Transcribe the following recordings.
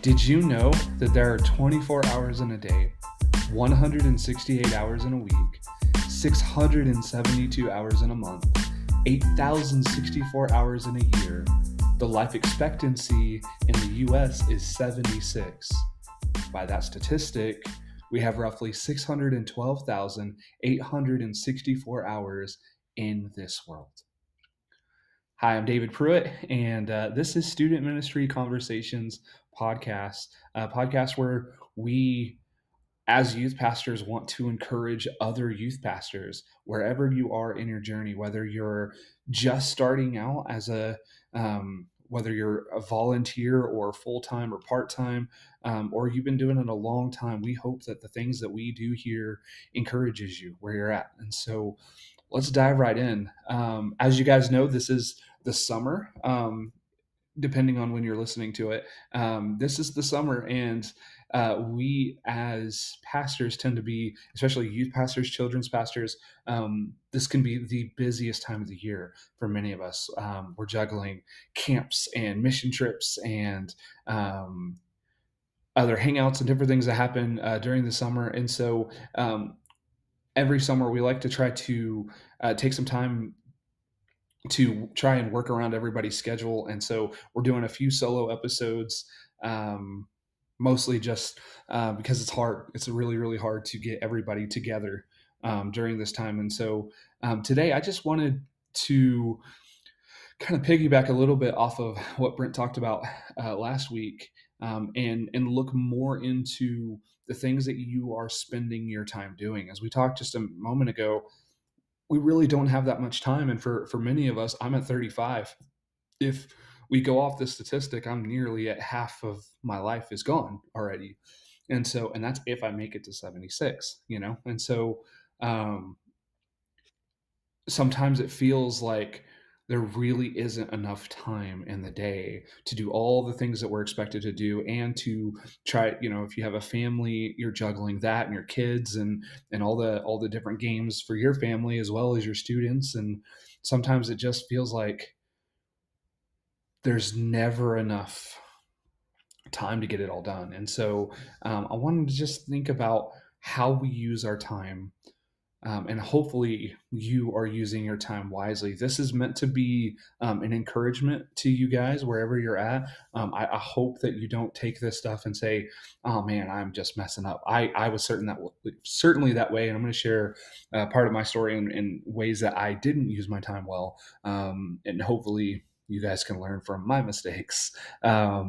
Did you know that there are 24 hours in a day, 168 hours in a week, 672 hours in a month, 8,064 hours in a year? The life expectancy in the US is 76. By that statistic, we have roughly 612,864 hours in this world. Hi, I'm David Pruitt, and this is Student Ministry Conversations podcast, a podcast where we, as youth pastors, want to encourage other youth pastors wherever you are in your journey, whether you're just starting out as whether you're a volunteer or full-time or part-time, or you've been doing it a long time. We hope that the things that we do here encourages you where you're at. And so let's dive right in. As you guys know, this is the summer. Depending on when you're listening to it, this is the summer, and we as pastors tend to be, especially youth pastors, children's pastors. This can be the busiest time of the year for many of us. We're juggling camps and mission trips and other hangouts and different things that happen during the summer, and so every summer we like to try to take some time to try and work around everybody's schedule. And so we're doing a few solo episodes, mostly just because it's hard. It's really, really hard to get everybody together during this time. And so today I just wanted to kind of piggyback a little bit off of what Brent talked about last week, and look more into the things that you are spending your time doing. As we talked just a moment ago, we really don't have that much time. And for many of us, I'm at 35. If we go off the statistic, I'm nearly at half of my life is gone already. And that's if I make it to 76, And so sometimes it feels like there really isn't enough time in the day to do all the things that we're expected to do, and to try, if you have a family, you're juggling that and your kids and all the different games for your family as well as your students. And sometimes it just feels like there's never enough time to get it all done. And so I wanted to just think about how we use our time, and hopefully you are using your time wisely. This is meant to be an encouragement to you guys wherever you're at. I hope that you don't take this stuff and say, "Oh man, I'm just messing up." I was certainly that way, and I'm going to share part of my story in ways that I didn't use my time well, and hopefully you guys can learn from my mistakes. I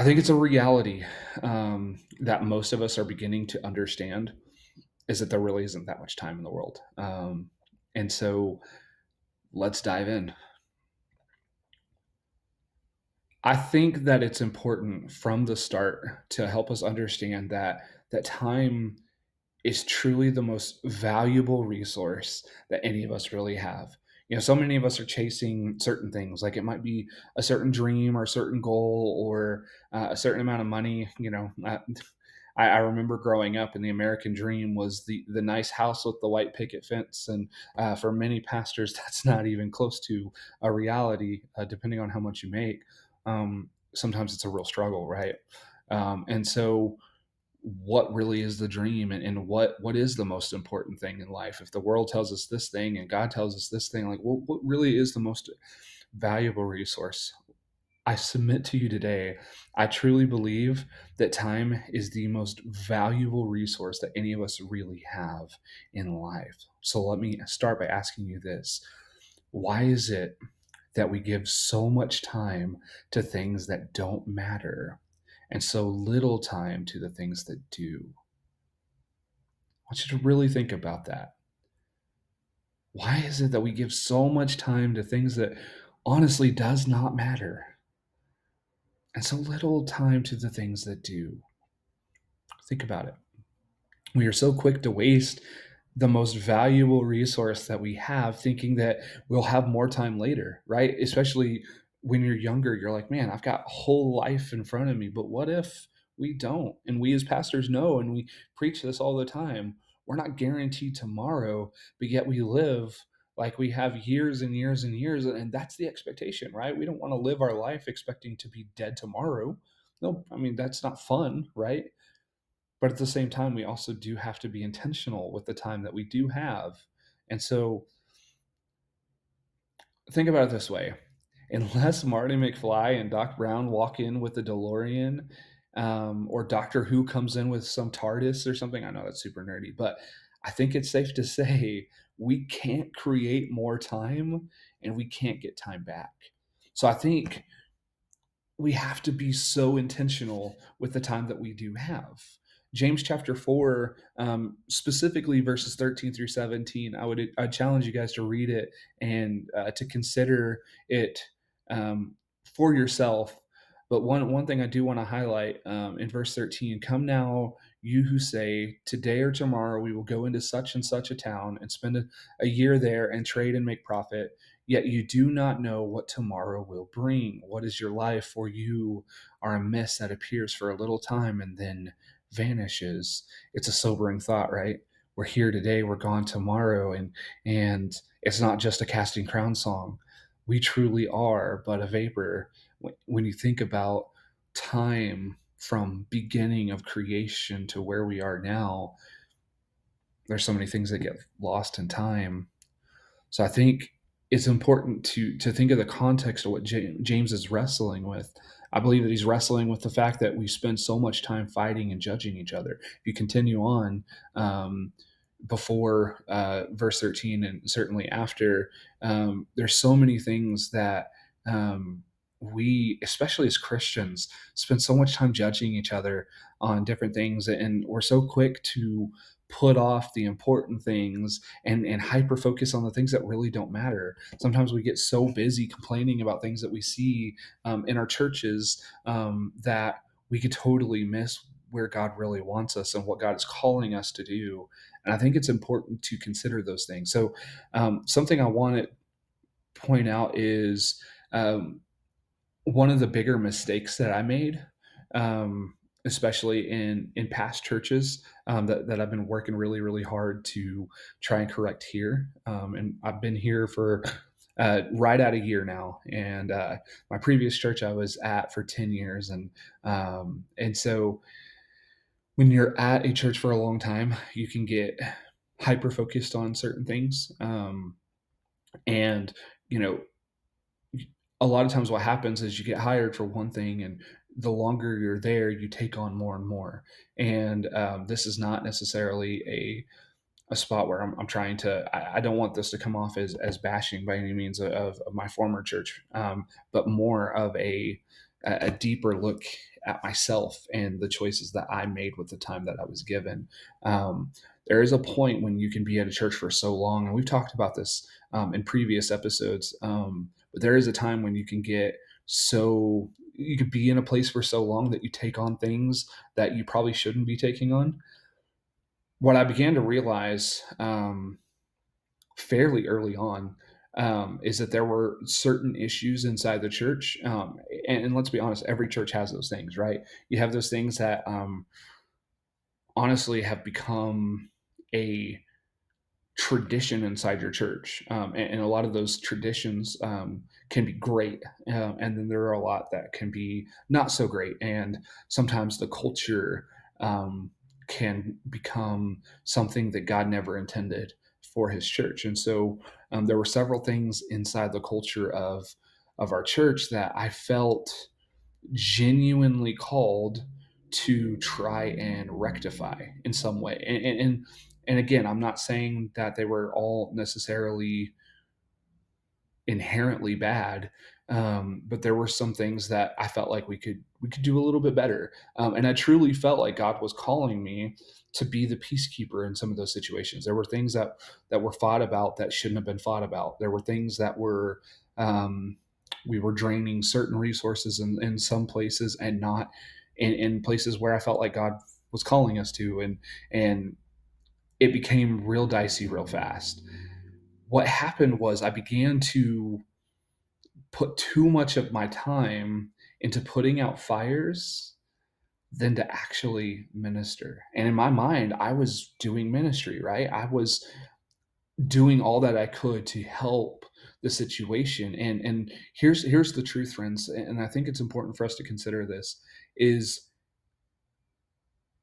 think it's a reality that most of us are beginning to understand, is that there really isn't that much time in the world. And so let's dive in. I think that it's important from the start to help us understand that time is truly the most valuable resource that any of us really have. So many of us are chasing certain things, like it might be a certain dream or a certain goal, or a certain amount of money. I remember growing up, and the American dream was the nice house with the white picket fence. And for many pastors, that's not even close to a reality, depending on how much you make. Sometimes it's a real struggle, right? And so what really is the dream, and what is the most important thing in life? If the world tells us this thing and God tells us this thing, like what really is the most valuable resource? I submit to you today, I truly believe that time is the most valuable resource that any of us really have in life. So let me start by asking you this: why is it that we give so much time to things that don't matter and so little time to the things that do? I want you to really think about that. Why is it that we give so much time to things that honestly does not matter and so little time to the things that do? Think about it. We are so quick to waste the most valuable resource that we have, thinking that we'll have more time later, right? Especially when you're younger, you're like, man, I've got a whole life in front of me. But what if we don't? And we as pastors know, and we preach this all the time, we're not guaranteed tomorrow, but yet we live like we have years and years and years. And that's the expectation, right? We don't want to live our life expecting to be dead tomorrow. No, I mean, that's not fun, right? But at the same time, we also do have to be intentional with the time that we do have. And so think about it this way. Unless Marty McFly and Doc Brown walk in with the DeLorean, or Doctor Who comes in with some TARDIS or something, I know that's super nerdy, but I think it's safe to say we can't create more time and we can't get time back. So I think we have to be so intentional with the time that we do have. James chapter 4, specifically verses 13 through 17, I challenge you guys to read it and to consider it for yourself. But one thing I do want to highlight in verse 13, come now, you who say, today or tomorrow we will go into such and such a town and spend a year there and trade and make profit. Yet you do not know what tomorrow will bring. What is your life? For you are a mist that appears for a little time and then vanishes. It's a sobering thought, right? We're here today, we're gone tomorrow, and it's not just a casting crown song. We truly are but a vapor. When you think about time from beginning of creation to where we are now, there's so many things that get lost in time. So I think it's important to think of the context of what James is wrestling with. I believe that he's wrestling with the fact that we spend so much time fighting and judging each other. If you continue on before verse 13 and certainly after, there's so many things that we, especially as Christians, spend so much time judging each other on different things, and we're so quick to put off the important things and hyper focus on the things that really don't matter. Sometimes we get so busy complaining about things that we see in our churches that we could totally miss where God really wants us and what God is calling us to do. And I think it's important to consider those things. So, something I want to point out is one of the bigger mistakes that I made, especially in past churches, that I've been working really really hard to try and correct here. And I've been here for right at a year now, and my previous church I was at for 10 years, and so when you're at a church for a long time, you can get hyper focused on certain things, and you know a lot of times what happens is you get hired for one thing, and the longer you're there you take on more and more. And this is not necessarily a spot where I'm trying to, I don't want this to come off as bashing by any means of my former church, but more of a deeper look at myself and the choices that I made with the time that I was given. There is a point when you can be at a church for so long, and we've talked about this in previous episodes, but there is a time when you can get so, you could be in a place for so long that you take on things that you probably shouldn't be taking on. What I began to realize fairly early on is that there were certain issues inside the church. And let's be honest, every church has those things, right? You have those things that honestly have become a tradition inside your church. And a lot of those traditions can be great. And then there are a lot that can be not so great. And sometimes the culture can become something that God never intended for his church. And so there were several things inside the culture of our church that I felt genuinely called to try and rectify in some way. And again, I'm not saying that they were all necessarily inherently bad, but there were some things that I felt like we could do a little bit better. And I truly felt like God was calling me to be the peacekeeper in some of those situations. There were things that were fought about that shouldn't have been fought about. There were things that were we were draining certain resources in some places and not in places where I felt like God was calling us to, and it became real dicey real fast. What happened was I began to put too much of my time into putting out fires than to actually minister. And in my mind, I was doing ministry, right? I was doing all that I could to help the situation. And here's the truth, friends, and I think it's important for us to consider this. is,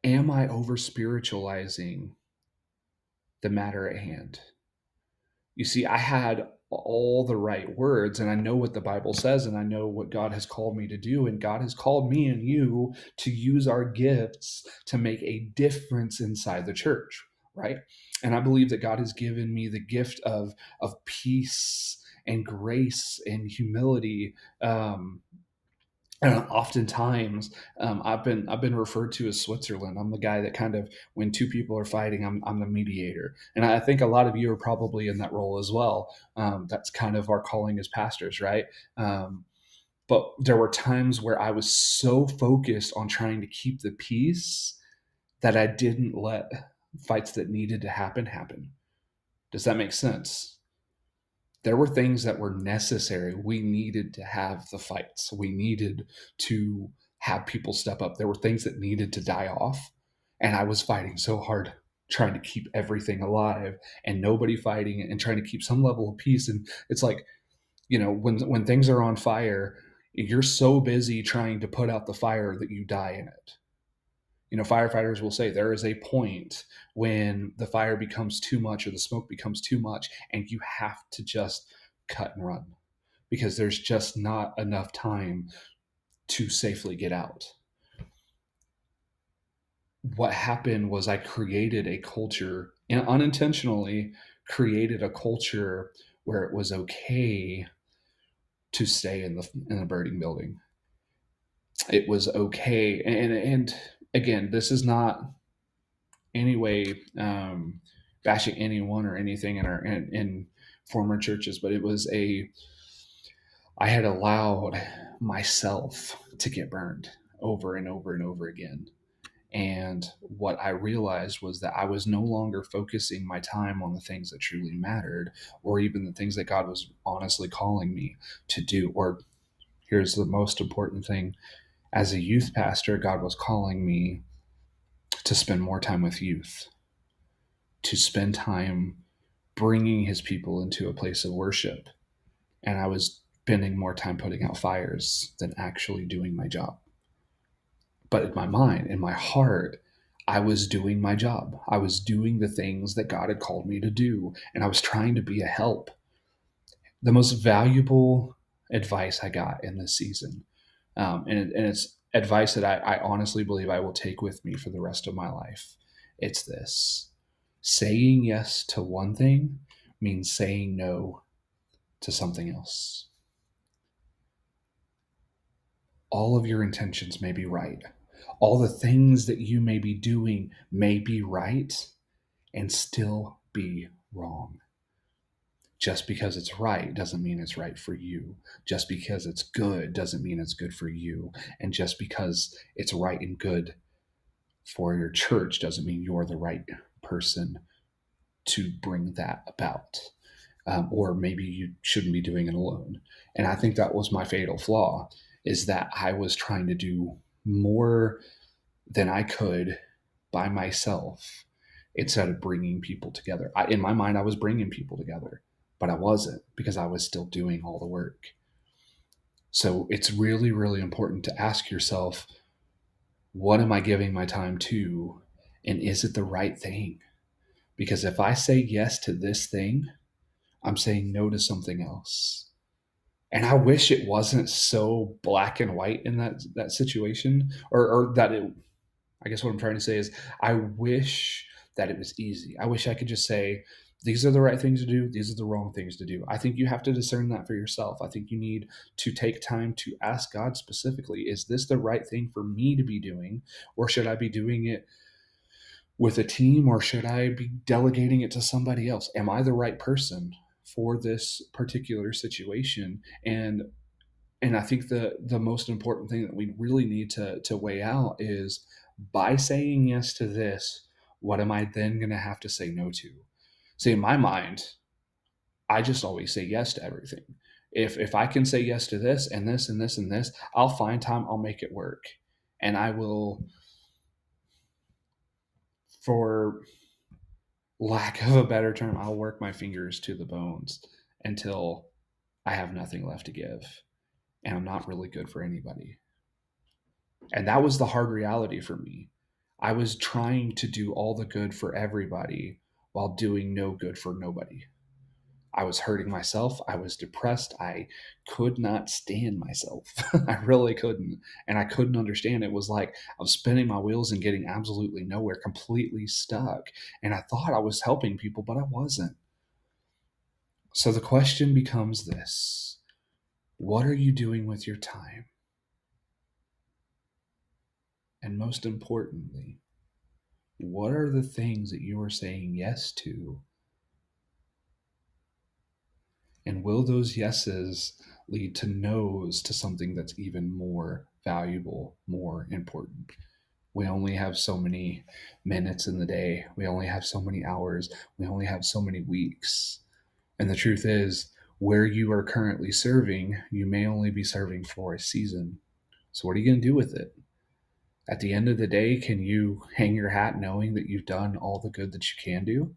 am I over spiritualizing the matter at hand? You see, I had all the right words, and I know what the Bible says, and I know what God has called me to do. And God has called me and you to use our gifts to make a difference inside the church, right? And I believe that God has given me the gift of peace and grace and humility. And oftentimes, I've been referred to as Switzerland. I'm the guy that kind of, when two people are fighting, I'm the mediator, and I think a lot of you are probably in that role as well. That's kind of our calling as pastors, right? But there were times where I was so focused on trying to keep the peace that I didn't let fights that needed to happen. Does that make sense? There were things that were necessary. We needed to have the fights. We needed to have people step up. There were things that needed to die off. And I was fighting so hard trying to keep everything alive and nobody fighting and trying to keep some level of peace. And it's like, when things are on fire, you're so busy trying to put out the fire that you die in it. Firefighters will say there is a point when the fire becomes too much or the smoke becomes too much, and you have to just cut and run because there's just not enough time to safely get out. What happened was I created a culture, and unintentionally created a culture where it was okay to stay in a burning building. It was okay, and again, this is not any way bashing anyone or anything in former churches, but it was I had allowed myself to get burned over and over and over again. And what I realized was that I was no longer focusing my time on the things that truly mattered, or even the things that God was honestly calling me to do. Or here's the most important thing: as a youth pastor, God was calling me to spend more time with youth, to spend time bringing his people into a place of worship. And I was spending more time putting out fires than actually doing my job. But in my mind, in my heart, I was doing my job. I was doing the things that God had called me to do, and I was trying to be a help. The most valuable advice I got in this season, and it's advice that I honestly believe I will take with me for the rest of my life. It's this: saying yes to one thing means saying no to something else. All of your intentions may be right. All the things that you may be doing may be right and still be wrong. Just because it's right doesn't mean it's right for you. Just because it's good doesn't mean it's good for you. And just because it's right and good for your church doesn't mean you're the right person to bring that about. Or maybe you shouldn't be doing it alone. And I think that was my fatal flaw, is that I was trying to do more than I could by myself instead of bringing people together. In my mind, I was bringing people together, but I wasn't, because I was still doing all the work. So it's really, really important to ask yourself, what am I giving my time to? And is it the right thing? Because if I say yes to this thing, I'm saying no to something else. And I wish it wasn't so black and white in that situation, or that it. I guess what I'm trying to say is, I wish that it was easy. I wish I could just say, these are the right things to do, these are the wrong things to do. I think you have to discern that for yourself. I think you need to take time to ask God specifically, is this the right thing for me to be doing? Or should I be doing it with a team, or should I be delegating it to somebody else? Am I the right person for this particular situation? And I think the most important thing that we really need to weigh out is, by saying yes to this, what am I then going to have to say no to? See, in my mind, I just always say yes to everything. If I can say yes to this and this and this and this, I'll find time, I'll make it work. And I will, for lack of a better term, I'll work my fingers to the bones until I have nothing left to give. And I'm not really good for anybody. And that was the hard reality for me. I was trying to do all the good for everybody while doing no good for nobody. I was hurting myself. I was depressed. I could not stand myself. I really couldn't. And I couldn't understand. It was like I was spinning my wheels and getting absolutely nowhere, completely stuck. And I thought I was helping people, but I wasn't. So the question becomes this: what are you doing with your time? And most importantly, what are the things that you are saying yes to? And will those yeses lead to no's to something that's even more valuable, more important? We only have so many minutes in the day. We only have so many hours. We only have so many weeks. And the truth is, where you are currently serving, you may only be serving for a season. So, what are you going to do with it? At the end of the day, can you hang your hat knowing that you've done all the good that you can do?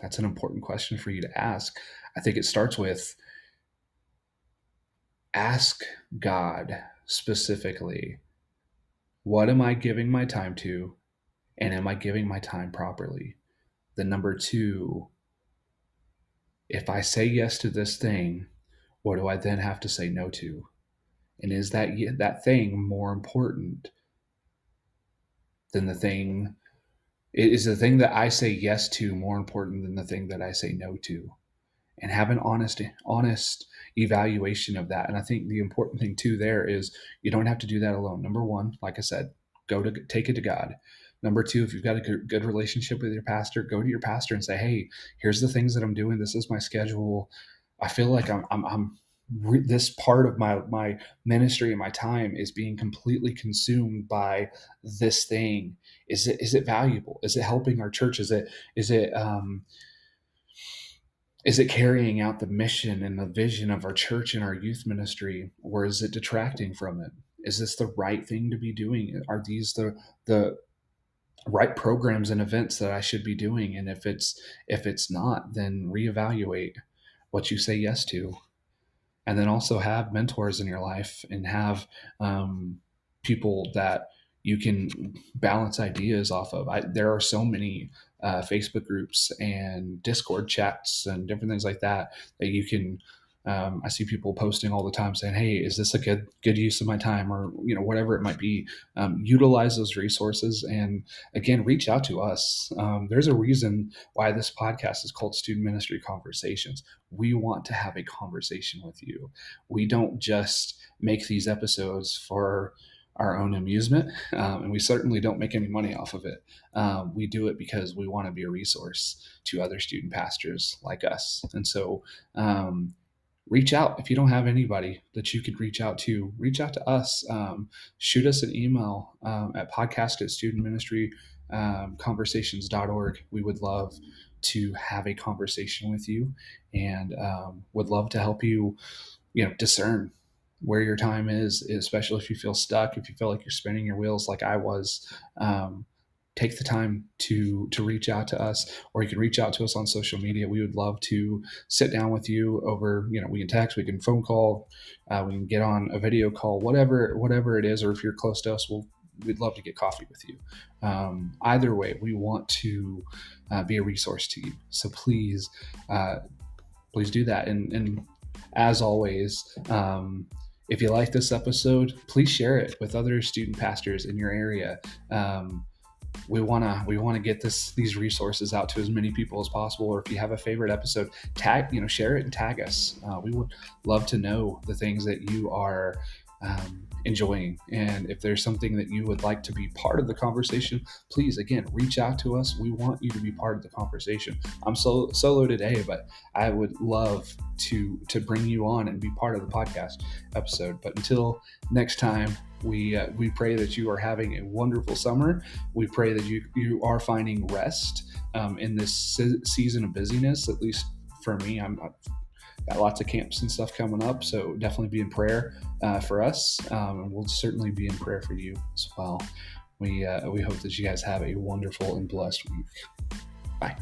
That's an important question for you to ask. I think it starts with ask God specifically, what am I giving my time to? And am I giving my time properly? Then, number two, if I say yes to this thing, what do I then have to say no to? And is that thing more important than the thing? Is the thing that I say yes to more important than the thing that I say no to? And have an honest evaluation of that. And I think the important thing too there is you don't have to do that alone. Number one, like I said, take it to God. Number two, if you've got a good relationship with your pastor, go to your pastor and say, hey, here's the things that I'm doing. This is my schedule. I feel like this part of my ministry and my time is being completely consumed by this thing. Is it valuable? Is it helping our church? Is it carrying out the mission and the vision of our church and our youth ministry, or is it detracting from it? Is this the right thing to be doing? Are these the right programs and events that I should be doing? And if it's not, then reevaluate what you say yes to. And then also have mentors in your life and have people that you can balance ideas off of. There are so many Facebook groups and Discord chats and different things like that you can. I see people posting all the time saying, "Hey, is this a good use of my time?" Or whatever it might be. Utilize those resources, and again, reach out to us. There's a reason why this podcast is called Student Ministry Conversations. We want to have a conversation with you. We don't just make these episodes for our own amusement, and we certainly don't make any money off of it. We do it because we want to be a resource to other student pastors like us. And so reach out. If you don't have anybody that you could reach out to, reach out to us. Shoot us an email at podcast@studentministryconversations.org. We would love to have a conversation with you, and would love to help you discern where your time is, especially if you feel stuck, if you feel like you're spinning your wheels like I was. Take the time to reach out to us, or you can reach out to us on social media. We would love to sit down with you over, we can text, we can phone call, we can get on a video call, whatever it is, or if you're close to us, we'd love to get coffee with you. Either way, we want to be a resource to you. So please do that. And as always, if you like this episode, please share it with other student pastors in your area. We want to get these resources out to as many people as possible. Or if you have a favorite episode, share it and tag us. We would love to know the things that you are enjoying, and if there's something that you would like to be part of the conversation, please again reach out to us. We want you to be part of the conversation. I'm solo today, but I would love to bring you on and be part of the podcast episode. But until next time, we pray that you are having a wonderful summer. We pray that you are finding rest in this season of busyness. At least for me, I'm got lots of camps and stuff coming up, so definitely be in prayer for us, and we'll certainly be in prayer for you as well. We hope that you guys have a wonderful and blessed week. Bye.